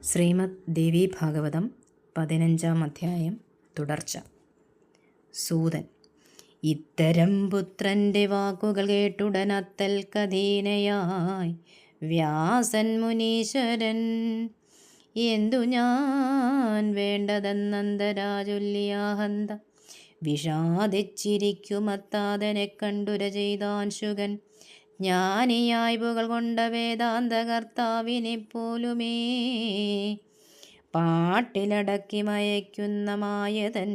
ശ്രീമദ് ദേവി ഭാഗവതം 15-ാം അധ്യായം തുടർച്ച. സൂതൻ: ഇത്തരം പുത്രൻ്റെ വാക്കുകൾ കേട്ടുടനത്തൽ കഥീനയായി വ്യാസൻ മുനീശ്വരൻ. എന്തു ഞാൻ വേണ്ടതെന്നന്തരാചൊല്ലിയാഹന്ത വിഷാദിച്ചിരിക്കുമത്താതനെ കണ്ടുര ചെയ്താൻ ശുകൻ. ജ്ഞാനിയായി പുകൾ കൊണ്ട വേദാന്തകർത്താവിനെ പോലുമേ പാട്ടിലടക്കി മയക്കുന്ന മായതൻ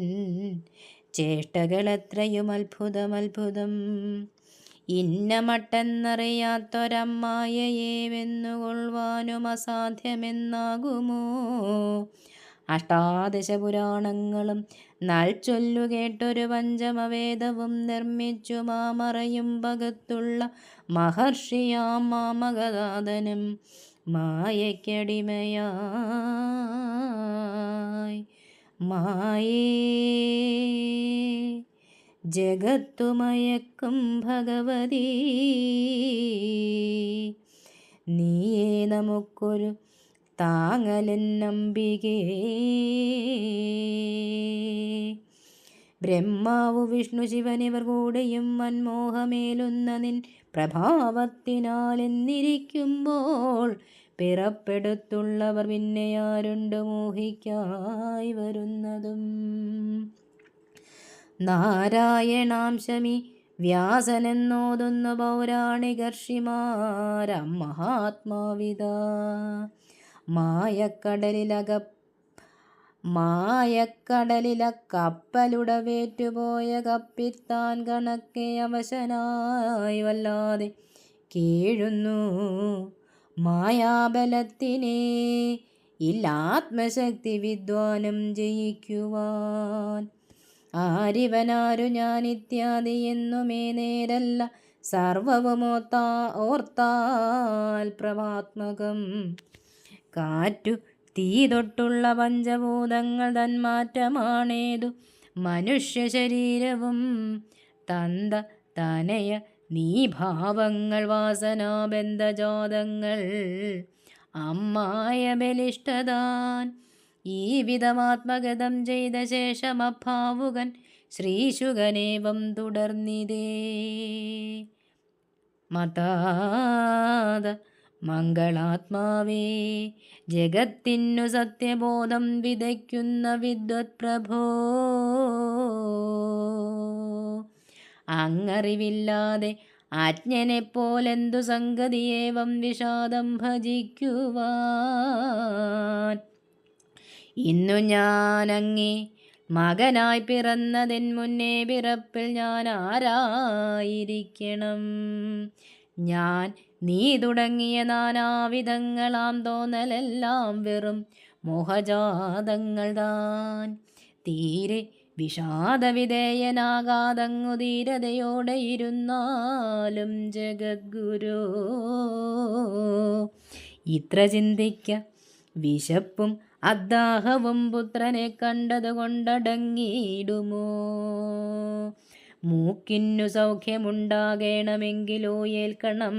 ചേഷ്ടകളെത്രയും അത്ഭുതമത്ഭുതം. ഇന്നമട്ടെന്നറിയാത്തൊരമ്മായയെ വെന്നുകൊള്ളുവാനും അസാധ്യമെന്നാകുമോ? അഷ്ടാദശ പുരാണങ്ങളും നാൾചൊല്ലു കേട്ടൊരു പഞ്ചമവേദവും നിർമ്മിച്ചു മാമറയും ഭഗത്തുള്ള മഹർഷിയാം മാമകദാതനും മായയ്ക്കടിമയായി മായേ ജഗത്തുമയക്കും ഭഗവതീ, നീയേ നമുക്കൊരു താങ്ങലെന്നംബികേ. ബ്രഹ്മാവു വിഷ്ണു ശിവനിവർ കൂടെയും മൻമോഹമേലുന്ന നിൻ പ്രഭാവത്തിനാലെന്നിരിക്കുമ്പോൾ പിറപ്പെടുത്തുള്ളവർ പിന്നെയാരുണ്ട് മോഹിക്കായി വരുന്നതും? നാരായണാംശമി വ്യാസനെന്നോതുന്നു പൗരാണികർഷിമാരം മഹാത്മാവിത. മായക്കടലില കപ്പലുടവേറ്റുപോയ കപ്പിത്താൻ കണക്കെ അവശനായി വല്ലാതെ കീഴുന്നു. മായാബലത്തിനെ ഇല്ലാത്മശക്തി വിദ്വാനും ജയിക്കുവാൻ. ആരിവനാരു ഞാൻ ഇത്യാദി എന്നുമേ നേരല്ല, സർവവും ഓർത്താൽ പ്രഭാത്മകം. കാറ്റു തീ തൊട്ടുള്ള പഞ്ചഭൂതങ്ങൾ തന്മാറ്റമാണേതു മനുഷ്യ ശരീരവും. തനയ നീ ഭാവങ്ങൾ വാസനാബന്ധജാതങ്ങൾ അമ്മായ ബലിഷ്ഠതാൻ. ഈ വിധമാത്മഗതം ചെയ്ത ശേഷമഭാവുകൻ ശ്രീശുകനേവം തുടർന്നിതേ. മതാത മംഗളാത്മാവേ, ജഗത്തിനു സത്യബോധം വിതയ്ക്കുന്ന വിദ്വത് പ്രഭോ, അങ്ങറിവില്ലാതെ ആജ്ഞനെപ്പോലെന്തു സംഗതിയേവം വിഷാദം ഭജിക്കുവാൻ. ഇന്നു ഞാനങ്ങേ മകനായി പിറന്നതിൻ മുന്നേ പിറപ്പിൽ ഞാൻ ആരായിരിക്കണം? ഞാൻ നീ തുടങ്ങിയ നാനാവിധങ്ങളാം തോന്നലെല്ലാം വെറും മോഹജാതങ്ങൾ താൻ. തീരെ വിഷാദവിധേയനാകാതങ്ങു ധീരതയോടെ ഇരുന്നാലും ജഗദ്ഗുരോ, ഇത്ര ചിന്തിക്ക. വിശപ്പും അദാഹവും പുത്രനെ കണ്ടതുകൊണ്ടടങ്ങിയിടുമോ? മൂക്കിന്നു സൗഖ്യമുണ്ടാകണമെങ്കിലോ ഏൽക്കണം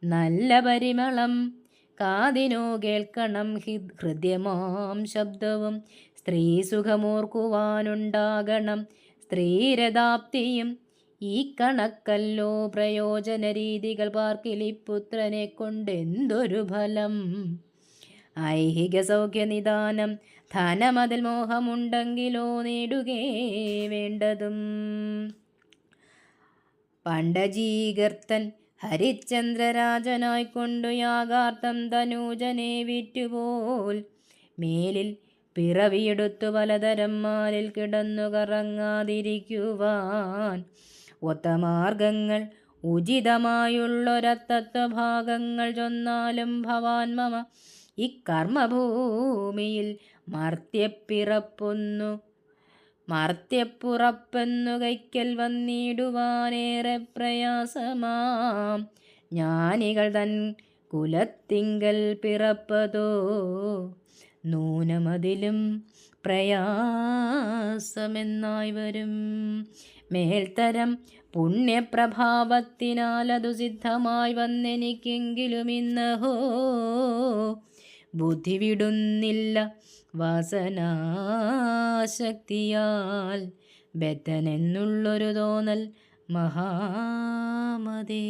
നല്ല പരിമളം. കാതിനോ കേൾക്കണം ഹൃദ്യമാം ശബ്ദവും. സ്ത്രീ സുഖമോർക്കുവാനുണ്ടാകണം സ്ത്രീരഥാപ്തിയും. ഈ കണക്കല്ലോ പ്രയോജന രീതികൾ പാർക്കിലിപ്പുത്രനെ കൊണ്ടെന്തൊരു ഫലം? ഐഹിക സൗഖ്യനിദാനം ധനമതിൽ മോഹമുണ്ടെങ്കിലോ നേടുകേ വേണ്ടതും. പണ്ഡജീകർത്തൻ ഹരിശ്ചന്ദ്രരാജനായിക്കൊണ്ടു യാഗാർത്ഥം തനൂജനെ വിറ്റുപോൽ. മേലിൽ പിറവിയെടുത്തു പലതരം മാലിൽ കിടന്നു കറങ്ങാതിരിക്കുവാൻ. ഒത്തമാർഗങ്ങൾ ഉചിതമായുള്ളൊരത്തത്വഭാഗങ്ങൾ ചൊന്നാലും ഭവാൻ മമ ഇക്കർമ്മഭൂമിയിൽ മർത്യപ്പുറപ്പെന്നു കൈക്കൽ വന്നിടുവാനേറെ പ്രയാസമാം. ജ്ഞാനികൾ തൻ കുലത്തിങ്കൽ പിറപ്പതോ നൂനമതിലും പ്രയാസമെന്നായി വരും. മേൽത്തരം പുണ്യപ്രഭാവത്തിനാൽ അതു സിദ്ധമായി വന്നെനിക്കെങ്കിലും ഇന്നഹോ ബുദ്ധി വിടുന്നില്ല വാസനാശക്തിയാൽ. ബദ്ധനെന്നുള്ളൊരു തോന്നൽ മഹാമതേ.